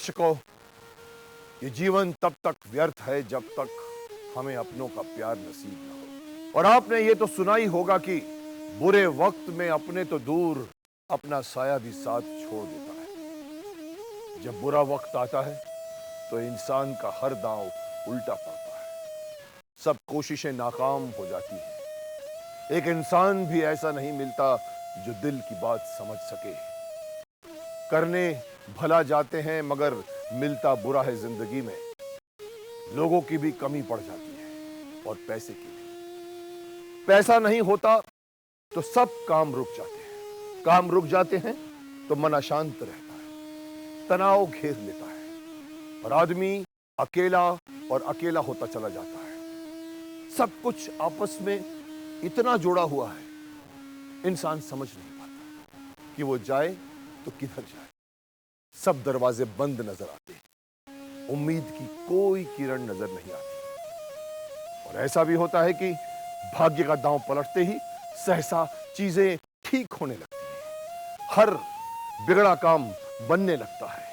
दर्शकों, ये जीवन तब तक व्यर्थ है जब तक हमें अपनों का प्यार नसीब न हो। और आपने ये तो सुना ही होगा कि बुरे वक्त में अपने तो दूर, अपना साया भी साथ छोड़ देता है। जब बुरा वक्त आता है तो इंसान का हर दांव उल्टा पड़ता है, सब कोशिशें नाकाम हो जाती हैं। एक इंसान भी ऐसा नहीं मिलता जो दिल की बात समझ सके। करने भला जाते हैं मगर मिलता बुरा है जिंदगी में। लोगों की भी कमी पड़ जाती है और पैसे की भी। पैसा नहीं होता तो सब काम रुक जाते हैं। काम रुक जाते हैं तो मन अशांत रहता है, तनाव घेर लेता है और आदमी अकेला और अकेला होता चला जाता है। सब कुछ आपस में इतना जुड़ा हुआ है, इंसान समझ नहीं पाता कि वो जाए तो किधर जाए। सब दरवाजे बंद नजर आते हैं, उम्मीद की कोई किरण नजर नहीं आती। और ऐसा भी होता है कि भाग्य का दांव पलटते ही सहसा चीजें ठीक होने लगती हैं। हर बिगड़ा काम बनने लगता है,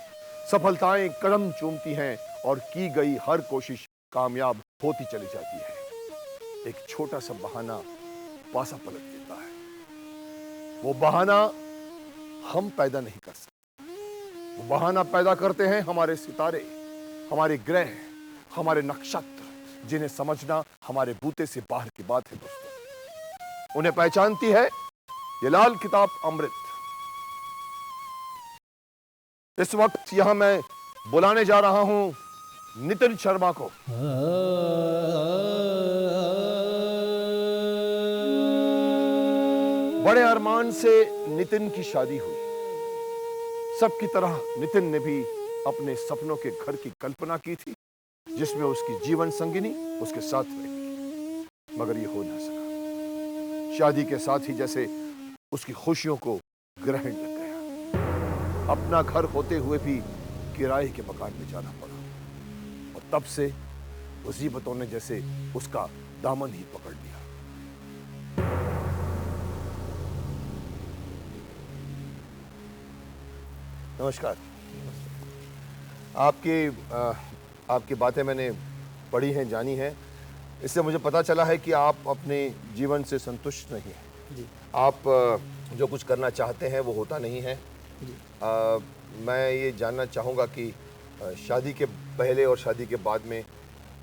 सफलताएं कदम चूमती हैं और की गई हर कोशिश कामयाब होती चली जाती है। एक छोटा सा बहाना पासा पलट देता है। वो बहाना हम पैदा नहीं कर सकते, वो बहाना पैदा करते हैं हमारे सितारे, हमारे ग्रह, हमारे नक्षत्र, जिन्हें समझना हमारे बूते से बाहर की बात है दोस्तों। उन्हें पहचानती है ये लाल किताब अमृत। इस वक्त यहां मैं बुलाने जा रहा हूं नितिन शर्मा को। बड़े अरमान से नितिन की शादी हुई। सबकी तरह नितिन ने भी अपने सपनों के घर की कल्पना की थी, जिसमें उसकी जीवन संगिनी उसके साथ रहेगी, मगर ये हो ना सका। शादी के साथ ही जैसे उसकी खुशियों को ग्रहण लग गया। अपना घर होते हुए भी किराए के मकान में जाना पड़ा और तब से मुसीबतों ने जैसे उसका दामन ही पकड़ लिया। नमस्कार। आपकी बातें मैंने पढ़ी हैं, जानी हैं। इससे मुझे पता चला है कि आप अपने जीवन से संतुष्ट नहीं हैं जी। आप जो कुछ करना चाहते हैं वो होता नहीं है जी। मैं ये जानना चाहूँगा कि शादी के पहले और शादी के बाद में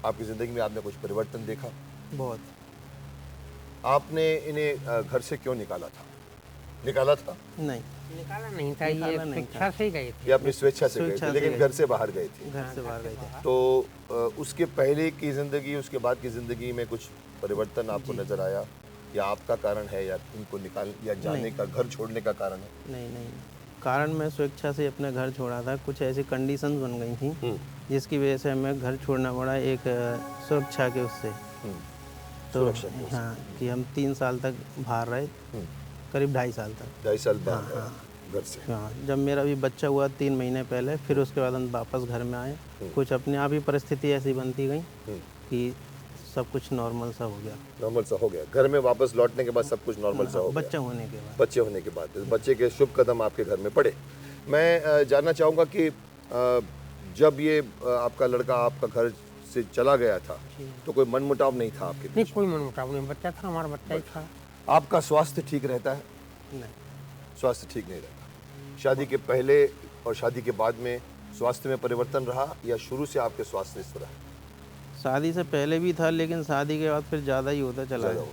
आपकी ज़िंदगी में आपने कुछ परिवर्तन देखा? बहुत। आपने इन्हें घर से क्यों निकाला था? नहीं, निकाला नहीं था, ये स्वेच्छा से ही गए थे। ये अपनी स्वेच्छा से गए थे, लेकिन घर से बाहर गए थे। घर से बाहर गए थे। तो उसके पहले की जिंदगी, उसके बाद की जिंदगी में कुछ परिवर्तन आपको नजर आया, या आपका कारण है, या इनको निकाल या जाने का, घर छोड़ने का कारण है? नहीं, कारण मैं स्वेच्छा से अपना घर छोड़ा था। कुछ ऐसी कंडीशंस बन गई थी जिसकी वजह से हमें घर छोड़ना पड़ा, एक सुरक्षा के उससे। तो हाँ, कि हम 3 साल तक बाहर रहे, करीब 2.5 साल तक। 2.5 साल बाहर घर से। हाँ, जब मेरा भी बच्चा हुआ 3 महीने पहले, फिर उसके बाद हम वापस घर में आए। कुछ अपने आप ही परिस्थिति ऐसी बनती गई कि सब कुछ नॉर्मल सा हो गया। घर में वापस लौटने के बाद सब कुछ नॉर्मल सा हो गया। बच्चे होने के बाद बच्चे के शुभ कदम आपके घर में पड़े। मैं जानना चाहूँगा कि जब ये आपका लड़का आपका घर से चला गया था तो कोई मनमुटाव नहीं था आपके? नहीं, कोई मनमुटाव नहीं, बच्चा था, हमारा बच्चा ही था। आपका स्वास्थ्य ठीक रहता है? नहीं, स्वास्थ्य ठीक नहीं रहता। शादी के पहले और शादी के बाद में स्वास्थ्य में परिवर्तन रहा, या शुरू से आपके स्वास्थ्य इस तरह? शादी से पहले भी था, लेकिन शादी के बाद फिर ज़्यादा ही होता चला गया।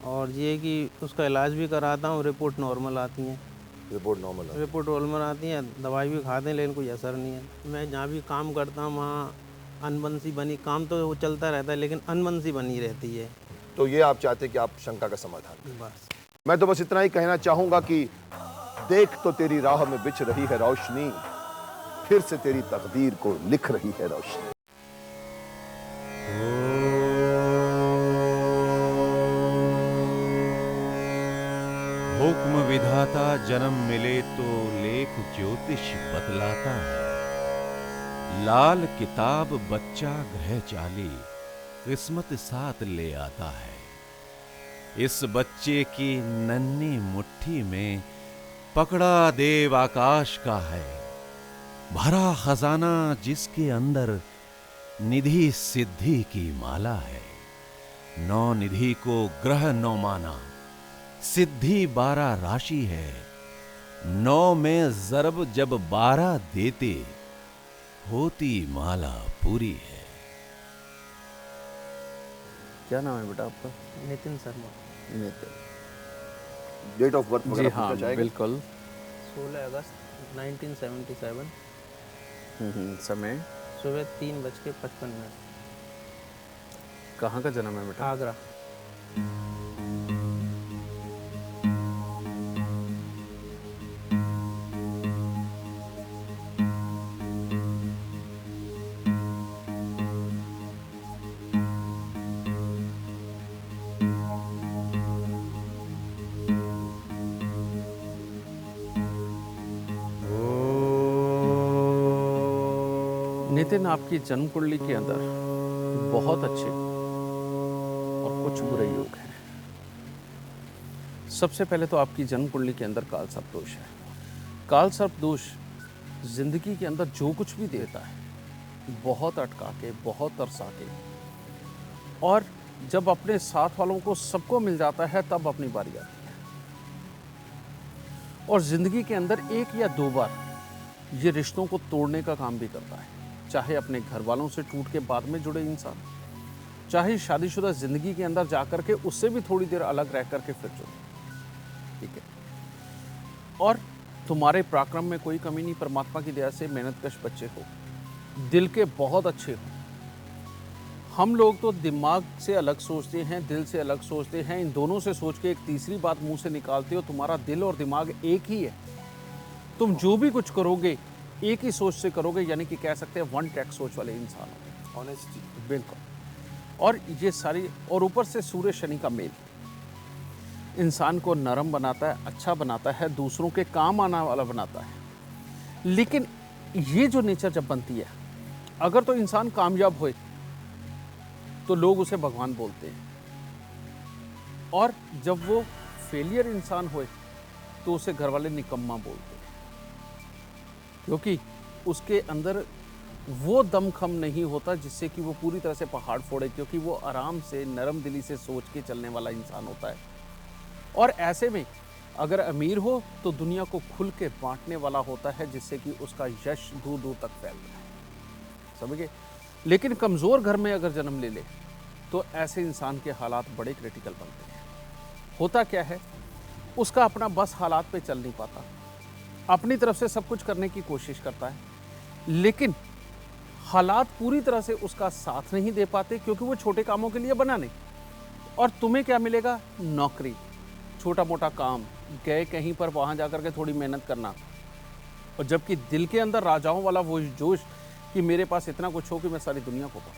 और ये कि उसका इलाज भी कराता हूँ, रिपोर्ट नॉर्मल आती है। रिपोर्ट नॉर्मल आती है, दवाई भी खाते हैं, लेकिन कोई असर नहीं है। मैं जहाँ भी काम करता हूँ वहाँ अनबन सी बनी, काम तो वो चलता रहता है लेकिन अनबन सी बनी रहती है। तो ये आप चाहते हैं कि आप शंका का समाधान? बस मैं तो बस इतना ही कहना चाहूँगा कि देख तो तेरी राह में बिछ रही है रोशनी, फिर से तेरी तकदीर को लिख रही है रोशनी। हुक्म विधाता जन्म मिले तो लेख ज्योतिष बतलाता है। लाल किताब बच्चा ग्रह चाली, किस्मत साथ ले आता है। इस बच्चे की नन्ही मुट्ठी में पकड़ा देव आकाश का है। भरा खजाना जिसके अंदर निधि सिद्धि की माला है। 9 निधि को ग्रह 9 माना, सिद्धि 12 राशि है। 9 में जरब जब 12 देते, होती माला पूरी है। क्या नाम है बेटा आपका? Nitin Sharma. Date of birth जी वगैरह हाँ, पूछना चाहेंगे? बिल्कुल। 16 अगस्त 1977, समय? सुबह 3:55। कहाँ का जन्म है बेटा? आगरा। नितिन, आपकी जन्म कुंडली के अंदर बहुत अच्छे और कुछ बुरे योग हैं। सबसे पहले तो आपकी जन्म कुंडली के अंदर काल सर्प दोष है। काल सर्प दोष जिंदगी के अंदर जो कुछ भी देता है, बहुत अटका के, बहुत तरसा के, और जब अपने साथ वालों को सबको मिल जाता है तब अपनी बारी आती है। और जिंदगी के अंदर 1 या 2 बार ये रिश्तों को तोड़ने का काम भी करता है, चाहे अपने घर वालों से टूट के बाद में जुड़े इंसान, चाहे शादीशुदा जिंदगी के अंदर जाकर के उससे भी थोड़ी देर अलग रह करके फिर जुड़े। ठीक है। और तुम्हारे पराक्रम में कोई कमी नहीं, परमात्मा की दया से मेहनतकश बच्चे हो, दिल के बहुत अच्छे हो। हम लोग तो दिमाग से अलग सोचते हैं, दिल से अलग सोचते हैं, इन दोनों से सोच के एक तीसरी बात मुंह से निकालते हो। तुम्हारा दिल और दिमाग एक ही है। तुम जो भी कुछ करोगे एक ही सोच से करोगे, यानी कि कह सकते हैं 1 ट्रैक सोच वाले इंसान हो। ऑनेस्टी। बिल्कुल। और ये सारी, और ऊपर से सूर्य शनि का मेल इंसान को नरम बनाता है, अच्छा बनाता है, दूसरों के काम आने वाला बनाता है। लेकिन ये जो नेचर जब बनती है, अगर तो इंसान कामयाब होए तो लोग उसे भगवान बोलते हैं, और जब वो फेलियर इंसान होए तो उसे घर वाले निकम्मा बोलते हैं, क्योंकि उसके अंदर वो दमखम नहीं होता जिससे कि वो पूरी तरह से पहाड़ फोड़े, क्योंकि वो आराम से नरम दिली से सोच के चलने वाला इंसान होता है। और ऐसे में अगर अमीर हो तो दुनिया को खुल के बांटने वाला होता है, जिससे कि उसका यश दूर दूर तक फैलता है। समझ गए? लेकिन कमज़ोर घर में अगर जन्म ले ले तो ऐसे इंसान के हालात बड़े क्रिटिकल बनते हैं। होता क्या है, उसका अपना बस हालात पे चल नहीं पाता, अपनी तरफ से सब कुछ करने की कोशिश करता है, लेकिन हालात पूरी तरह से उसका साथ नहीं दे पाते, क्योंकि वो छोटे कामों के लिए बना नहीं। और तुम्हें क्या मिलेगा? नौकरी, छोटा मोटा काम, गए कहीं पर वहाँ जाकर के थोड़ी मेहनत करना। और जबकि दिल के अंदर राजाओं वाला वो जोश कि मेरे पास इतना कुछ हो कि मैं सारी दुनिया को पाऊं,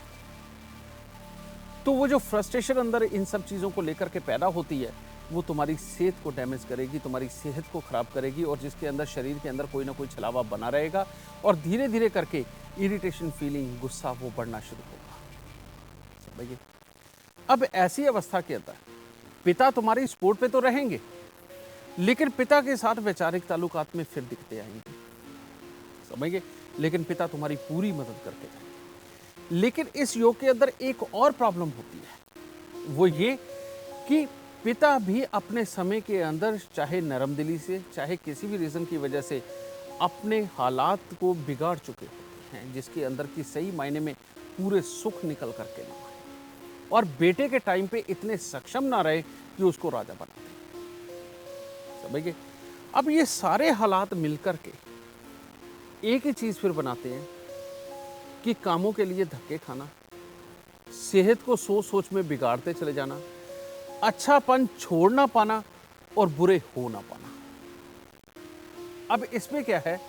तो वो जो फ्रस्ट्रेशन अंदर इन सब चीज़ों को लेकर के पैदा होती है, वो तुम्हारी सेहत को डैमेज करेगी, तुम्हारी सेहत को ख़राब करेगी, और जिसके अंदर शरीर के अंदर कोई ना कोई छलावा बना रहेगा, और धीरे धीरे करके इरिटेशन फीलिंग, गुस्सा वो बढ़ना शुरू होगा। समझिए? अब ऐसी अवस्था के अंदर पिता तुम्हारी सपोर्ट पे तो रहेंगे, लेकिन पिता के साथ वैचारिक ताल्लुकात में फिर दिक्कतें आएंगी। समझिए? लेकिन पिता तुम्हारी पूरी मदद करते हैं। लेकिन इस योग के अंदर एक और प्रॉब्लम होती है, वो ये कि पिता भी अपने समय के अंदर चाहे नरम दिली से, चाहे किसी भी रीज़न की वजह से अपने हालात को बिगाड़ चुके होते हैं, जिसके अंदर की सही मायने में पूरे सुख निकल करके ना आए, और बेटे के टाइम पे इतने सक्षम ना रहे कि उसको राजा बना दे। समझिए? अब ये सारे हालात मिलकर के एक ही चीज़ फिर बनाते हैं कि कामों के लिए धक्के खाना, सेहत को सोच सोच में बिगाड़ते चले जाना, अच्छापन छोड़ ना पाना, और बुरे हो ना पाना। अब इसमें क्या है,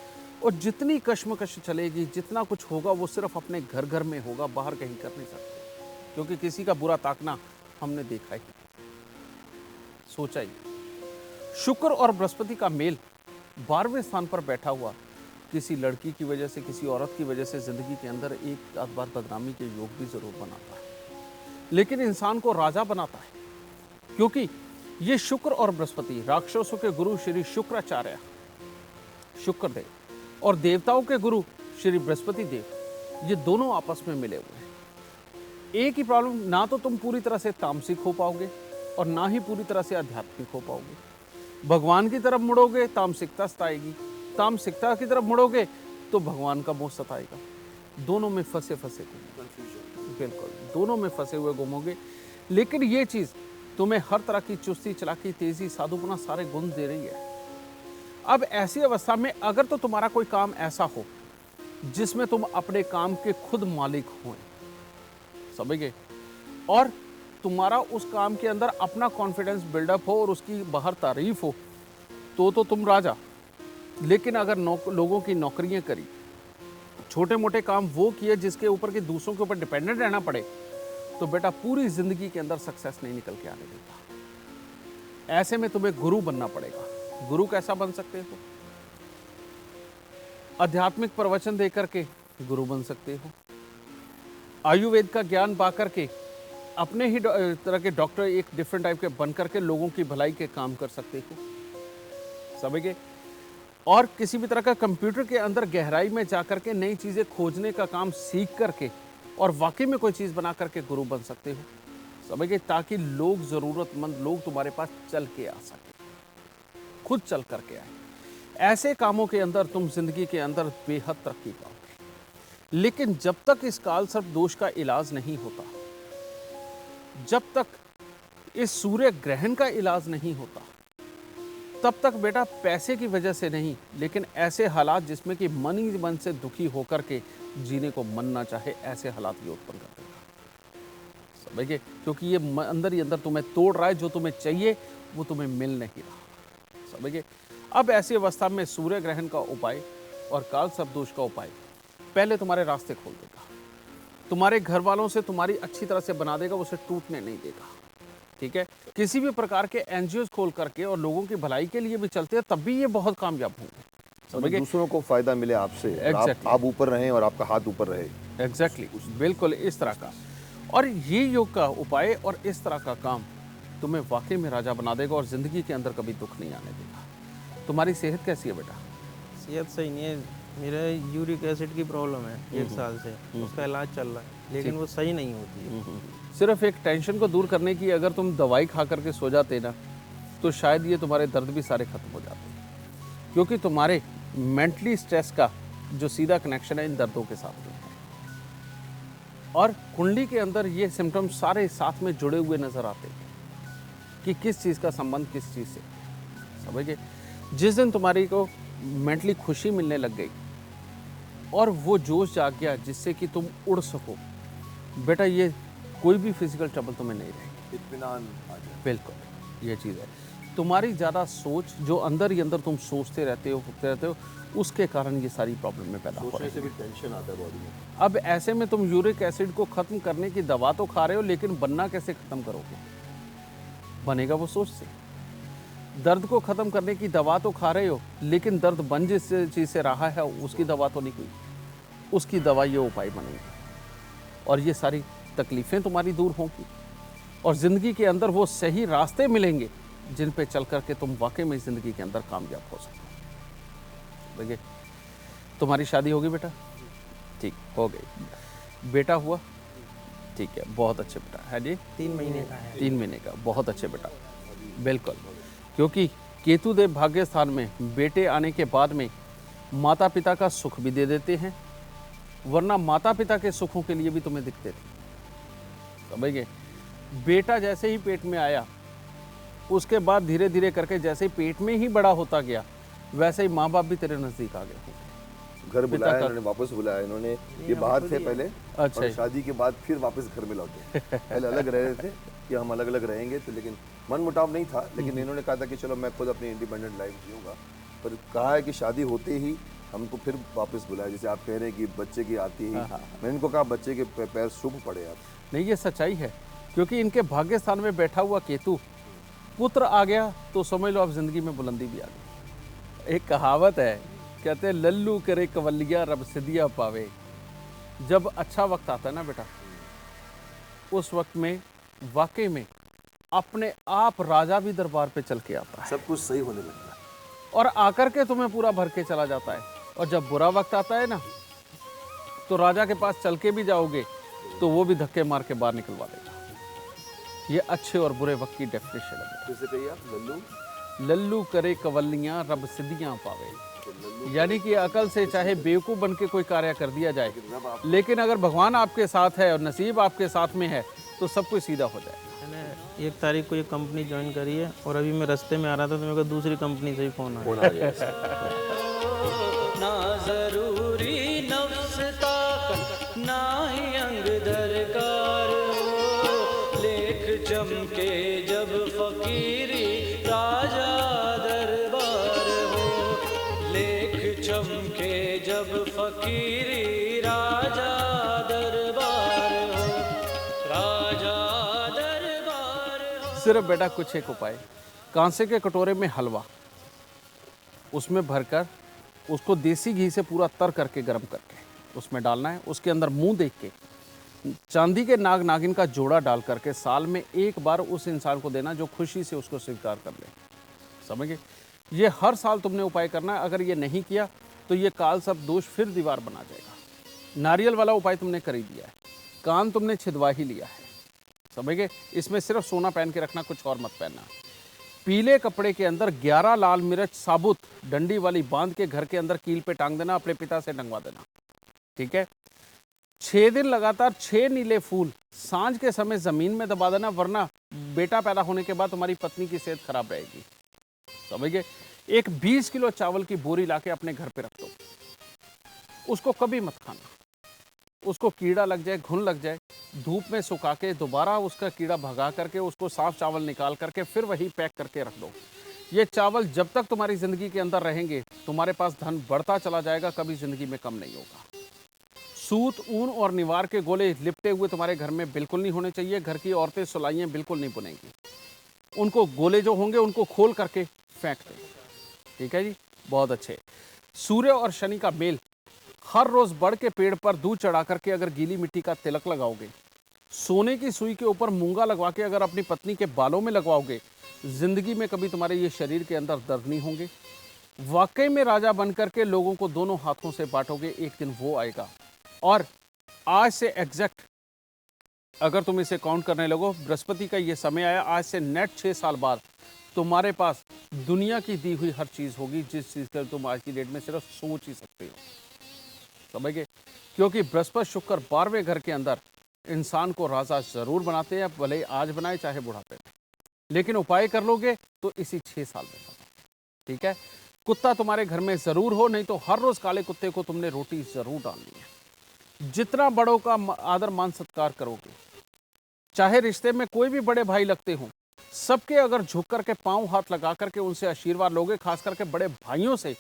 और जितनी कश्मकश चलेगी, जितना कुछ होगा, वो सिर्फ अपने घर घर में होगा, बाहर कहीं कर नहीं सकते, क्योंकि किसी का बुरा ताकना हमने देखा ही, सोचा ही। शुक्र और बृहस्पति का मेल 12वें स्थान पर बैठा हुआ किसी लड़की की वजह से, किसी औरत की वजह से जिंदगी के अंदर एक आध बार बदनामी के योग भी जरूर बनाता है, लेकिन इंसान को राजा बनाता है, क्योंकि ये शुक्र और बृहस्पति राक्षसों के गुरु श्री शुक्राचार्य, शुक्रदेव, और देवताओं के गुरु श्री बृहस्पति देव, ये दोनों आपस में मिले हुए हैं। एक ही प्रॉब्लम, ना तो तुम पूरी तरह से तामसिक हो पाओगे और ना ही पूरी तरह से आध्यात्मिक हो पाओगे। भगवान की तरफ मुड़ोगे तामसिकता सताएगी, तामसिकता की तरफ मुड़ोगे तो भगवान का मोह सताएगा। दोनों में फंसे घूमोगे, बिल्कुल दोनों में फंसे हुए घूमोगे। लेकिन ये चीज़ तुम्हें हर तरह की चुस्ती, चालाकी, तेजी, साधुपना सारे गुण दे रही है। अब ऐसी अवस्था में अगर तो तुम्हारा कोई काम ऐसा हो जिसमें तुम अपने काम के खुद मालिक हो, समझ गए, और तुम्हारा उस काम के अंदर अपना कॉन्फिडेंस बिल्डअप हो और उसकी बाहर तारीफ हो, तो तुम राजा। लेकिन अगर लोगों की नौकरियां करी, छोटे मोटे काम वो किए जिसके ऊपर के दूसरों के ऊपर डिपेंडेंट रहना पड़े, तो बेटा पूरी जिंदगी के अंदर सक्सेस नहीं निकल के आने देता। ऐसे में तुम्हें गुरु बनना पड़ेगा। गुरु कैसा बन सकते हो? आध्यात्मिक प्रवचन देकर के गुरु बन सकते हो। आयुर्वेद का ज्ञान पा करके अपने ही तरह के डॉक्टर एक डिफरेंट टाइप के बन करके लोगों की भलाई के काम कर सकते हो, समझ गए। और किसी भी तरह का कंप्यूटर के अंदर गहराई में जा करके नई चीज़ें खोजने का काम सीख करके और वाकई में कोई चीज़ बना करके गुरु बन सकते हो, समझ गए, ताकि लोग, ज़रूरतमंद लोग तुम्हारे पास चल के आ सके, खुद चल करके आए। ऐसे कामों के अंदर तुम जिंदगी के अंदर बेहद तरक्की पाओगे। लेकिन जब तक इस काल सर्प दोष का इलाज नहीं होता, जब तक इस सूर्य ग्रहण का इलाज नहीं होता, तब तक बेटा पैसे की वजह से नहीं, लेकिन ऐसे हालात जिसमें कि मन ही मन से दुखी होकर के जीने को मन ना चाहे, ऐसे हालात ये उत्पन्न कर देगा, समझिए। क्योंकि ये अंदर ही अंदर तुम्हें तोड़ रहा है, जो तुम्हें चाहिए वो तुम्हें मिल नहीं रहा, समझिए। अब ऐसी अवस्था में सूर्य ग्रहण का उपाय और काल सर्प दोष का उपाय पहले तुम्हारे रास्ते खोल देगा, तुम्हारे घर वालों से तुम्हारी अच्छी तरह से बना देगा, उसे टूटने नहीं देगा, ठीक है। किसी भी प्रकार के एनजीओ खोल करके और लोगों की भलाई के लिए भी चलते हैं, तब भी ये बहुत कामयाब होंगे, समझिए। दूसरों को फायदा मिले आपसे, आप ऊपर रहें और आपका हाथ ऊपर रहे। एग्जैक्टली, बिल्कुल इस तरह का। और ये योग का उपाय और इस तरह का काम तुम्हें वाकई में राजा बना देगा और जिंदगी के अंदर कभी दुख नहीं आने देगा। तुम्हारी सेहत कैसी है बेटा? सेहत सही नहीं है, मेरा यूरिक एसिड की प्रॉब्लम है 1 साल से, उसका इलाज चल रहा है, लेकिन वो सही नहीं होती है। सिर्फ एक टेंशन को दूर करने की अगर तुम दवाई खा करके सो जाते ना, तो शायद ये तुम्हारे दर्द भी सारे खत्म हो जाते, क्योंकि तुम्हारे मेंटली स्ट्रेस का जो सीधा कनेक्शन है इन दर्दों के साथ में है। और कुंडली के अंदर ये सिम्टम्स सारे साथ में जुड़े हुए नजर आते हैं कि किस चीज़ का संबंध किस चीज़ से, समझिए। जिस दिन तुम्हारी को मेंटली खुशी मिलने लग गई और वो जोश जाग गया जिससे कि तुम उड़ सको, बेटा ये कोई भी फिजिकल ट्रबल तुम्हें नहीं रहेगी, इत्मीनान आ जाए। बिल्कुल ये चीज़ है। तुम्हारी ज़्यादा सोच, जो अंदर ही अंदर तुम सोचते रहते हो, उसके कारण ये सारी प्रॉब्लम में पैदा हो रही है। सोचने से भी टेंशन आता है बॉडी में। अब ऐसे में तुम यूरिक एसिड को ख़त्म करने की दवा तो खा रहे हो, लेकिन बनना कैसे ख़त्म करोगे? बनेगा वो सोच से। दर्द को ख़त्म करने की दवा तो खा रहे हो, लेकिन दर्द बन जिस चीज़ से रहा है उसकी दवा तो नहीं हुई, उसकी दवा ये उपाय बनेगी और ये सारी तकलीफ़ें तुम्हारी दूर होंगी और ज़िंदगी के अंदर वो सही रास्ते मिलेंगे जिन पे चल कर के तुम वाकई में ज़िंदगी के अंदर कामयाब हो सको। देखिए, तुम्हारी शादी होगी बेटा? ठीक, हो गई। बेटा हुआ? ठीक है, बहुत अच्छे बेटा है जी। 3 महीने का है। 3 महीने का, बहुत अच्छे बेटा, बिल्कुल। क्योंकि केतु देव भाग्य स्थान में बेटे आने के बाद में माता पिता का सुख भी दे देते हैं, वरना माता पिता के सुखों के लिए भी तुम्हें दिखते थे, समझ गए। बेटा जैसे ही पेट में आया, उसके बाद धीरे धीरे करके जैसे ही पेट में ही बड़ा होता गया, वैसे ही माँ बाप भी तेरे नज़दीक आ गए। घर बुलाया इन्होंने, वापस बुलाया इन्होंने। ये बाहर थे पहले, अच्छा, और शादी के बाद फिर वापस घर में लौटे। पहले अलग रह रहे थे कि हम अलग अलग रहेंगे, तो लेकिन मन मुटाव नहीं था, लेकिन इन्होंने कहा था कि चलो मैं खुद अपनी इंडिपेंडेंट लाइफ जीऊंगा। पर कहा है कि शादी होते ही हमको फिर वापस बुलाया। जैसे आप कह रहे हैं कि बच्चे की आती ही, मैंने इनको कहा बच्चे के पैर शुभ पड़े आप। नहीं, ये सच्चाई है, क्योंकि इनके भाग्य स्थान में बैठा हुआ केतु, पुत्र आ गया तो समझ लो आप जिंदगी में बुलंदी भी आ गई। एक कहावत है, कहते हैं लल्लू करे कवलिया रब सिदिया पावे। जब अच्छा वक्त आता है ना बेटा, उस वक्त में वाकई में अपने आप राजा भी दरबार पे चल के आता है, सब कुछ सही होने लगता है और आकर के तुम्हें पूरा भर के चला जाता है और जब बुरा वक्त आता है ना, तो राजा के पास चल के भी जाओगे तो वो भी धक्के मार के बाहर निकलवा देगा। ये अच्छे और बुरे वक्त की डेफिनेशन है। जैसे कहिए आप, लल्लू लल्लू करे कवलियां रब सिद्धियां पावे, यानी कि अकल से चाहे बेवकूफ़ बन के कोई कार्य कर दिया जाए, लेकिन अगर भगवान आपके साथ है और नसीब आपके साथ में है तो सब कुछ सीधा हो जाएगा। मैंने 1 तारीख को ये कंपनी ज्वाइन करी है और अभी मैं रास्ते में आ रहा था तो मेरे को दूसरी कंपनी से ही फ़ोन आया। फोन आ गया। ना जरूरी नफ्स ताकत ना ही अंग दरकार हो, लेख चमके जब फकीरी राजा दरबार हो, लेख चमके जब फकीरी राजा दरबार हो, राजा दरबार हो। सिर्फ बेटा कुछ एक उपाय, कांसे के कटोरे में हलवा, उसमें भरकर उसको देसी घी से पूरा तर करके गर्म करके उसमें डालना है। उसके अंदर मुंह देख के चांदी के नाग नागिन का जोड़ा डाल करके साल में एक बार उस इंसान को देना जो खुशी से उसको स्वीकार कर ले। समझ गए? ये हर साल तुमने उपाय करना है। अगर ये नहीं किया तो ये काल सब दोष फिर दीवार बना जाएगा। नारियल वाला उपाय तुमने कर ही दिया है, कान तुमने छिदवा ही लिया है। समझ गए? इसमें सिर्फ सोना पहन के रखना, कुछ और मत पहनना। पीले कपड़े के अंदर 11 लाल मिर्च साबुत डंडी वाली बांध के घर के अंदर कील पे टांग देना, अपने पिता से टंगवा देना। ठीक है? 6 दिन लगातार 6 नीले फूल सांझ के समय जमीन में दबा देना, वरना बेटा पैदा होने के बाद तुम्हारी पत्नी की सेहत खराब रहेगी। समझ गए? एक 20 किलो चावल की बोरी लाके अपने घर पे रख दो, उसको कभी मत खाना। उसको कीड़ा लग जाए, घुन लग जाए, धूप में सुखा के दोबारा उसका कीड़ा भगा करके उसको साफ चावल निकाल करके फिर वही पैक करके रख दो। ये चावल जब तक तुम्हारी ज़िंदगी के अंदर रहेंगे तुम्हारे पास धन बढ़ता चला जाएगा, कभी ज़िंदगी में कम नहीं होगा। सूत, ऊन और निवार के गोले लिपटे हुए तुम्हारे घर में बिल्कुल नहीं होने चाहिए। घर की औरतें सुलाइयाँ बिल्कुल नहीं बुनेंगी। उनको गोले जो होंगे उनको खोल करके फेंक दें। ठीक है जी, बहुत अच्छे। सूर्य और शनि का मेल, हर रोज बड़ के पेड़ पर दूध चढ़ा करके अगर गीली मिट्टी का तिलक लगाओगे, सोने की सुई के ऊपर मूंगा लगवा के अगर अपनी पत्नी के बालों में लगवाओगे, जिंदगी में कभी तुम्हारे ये शरीर के अंदर दर्द नहीं होंगे। वाकई में राजा बन करके लोगों को दोनों हाथों से बांटोगे, एक दिन वो आएगा। और आज से एग्जैक्ट अगर तुम इसे काउंट करने लगो, बृहस्पति का ये समय आया, आज से नेट 6 साल बाद तुम्हारे पास दुनिया की दी हुई हर चीज होगी, जिस चीज का तुम आज की डेट में सिर्फ सोच ही सकते हो। समझ गए? क्योंकि बृहस्पति शुक्र 12वें घर के अंदर इंसान को राजा जरूर बनाते हैं, भले आज बनाए चाहे बुढ़ापे में, लेकिन उपाय कर लोगे तो इसी 6 साल में होगा। ठीक है? कुत्ता तुम्हारे घर में जरूर हो, नहीं तो हर रोज काले कुत्ते को तुमने रोटी जरूर डालनी है। जितना बड़ों का आदर मान सत्कार करोगे, चाहे रिश्ते में कोई भी बड़े भाई लगते हो, सबके अगर झुक करके पांव हाथ लगा करके उनसे आशीर्वाद लोगे, खास करके बड़े भाइयों से,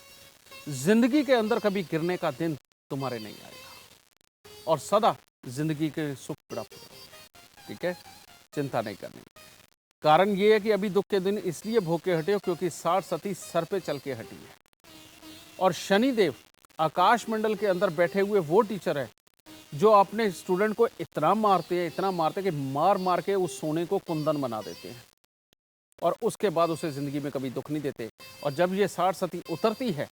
जिंदगी के अंदर कभी गिरने का दिन तुम्हारे नहीं आएगा और सदा जिंदगी के सुख प्राप्त करोगे। ठीक है? चिंता नहीं करनी। कारण ये है कि अभी दुख के दिन इसलिए भोग के हटे हो क्योंकि 60 सती सर पे चल के हटी है। और शनिदेव आकाश मंडल के अंदर बैठे हुए वो टीचर है जो अपने स्टूडेंट को इतना मारते हैं कि मार मार के उस सोने को कुंदन बना देते हैं और उसके बाद उसे जिंदगी में कभी दुख नहीं देते। और जब ये 60 सती उतरती है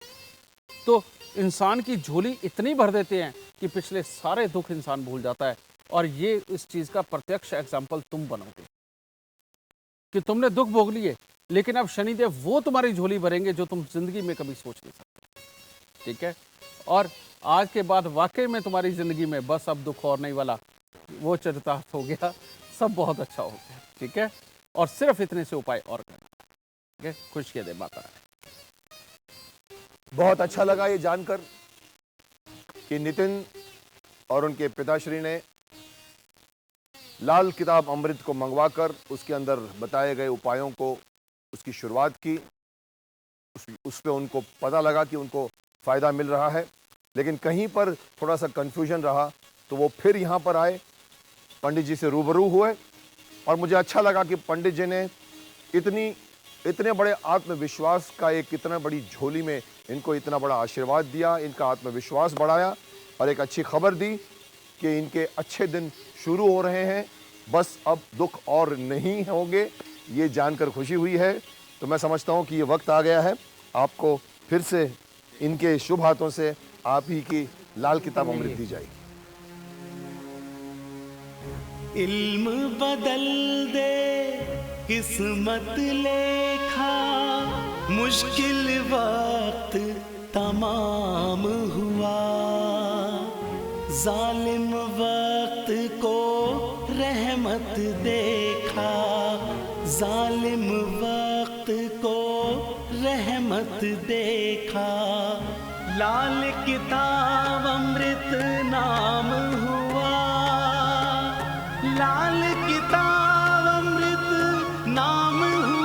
तो इंसान की झोली इतनी भर देते हैं कि पिछले सारे दुख इंसान भूल जाता है। और ये इस चीज का प्रत्यक्ष एग्जाम्पल तुम बनोगे कि तुमने दुख भोग लिए, लेकिन अब शनिदेव वो तुम्हारी झोली भरेंगे जो तुम जिंदगी में कभी सोच नहीं सकते। ठीक है? और आज के बाद वाकई में तुम्हारी जिंदगी में बस अब दुख और नहीं वाला, वो चरितार्थ हो गया, सब बहुत अच्छा हो गया। ठीक है? और सिर्फ इतने से उपाय और करना। ठीक है? खुश दे माता रानी। बहुत अच्छा लगा ये जानकर कि नितिन और उनके पिताश्री ने लाल किताब अमृत को मंगवाकर उसके अंदर बताए गए उपायों को उसकी शुरुआत की। उस पे उनको पता लगा कि उनको फायदा मिल रहा है, लेकिन कहीं पर थोड़ा सा कंफ्यूजन रहा तो वो फिर यहाँ पर आए, पंडित जी से रूबरू हुए और मुझे अच्छा लगा कि पंडित जी ने इतने बड़े आत्मविश्वास का एक इतना बड़ी झोली में इनको इतना बड़ा आशीर्वाद दिया, इनका आत्मविश्वास बढ़ाया और एक अच्छी खबर दी कि इनके अच्छे दिन शुरू हो रहे हैं, बस अब दुख और नहीं होंगे। ये जानकर खुशी हुई है। तो मैं समझता हूँ कि ये वक्त आ गया है आपको फिर से इनके शुभ हाथों से आप ही की लाल किताब अमृत दी जाएगी। इल्म बदल दे किस्मत लेखा, मुश्किल वक्त तमाम हुआ, जालिम वक्त को रहमत देखा, जालिम वक्त को रहमत देखा, लाल किताब अमृत नाम हुआ, लाल किताब अमृत नाम हुआ।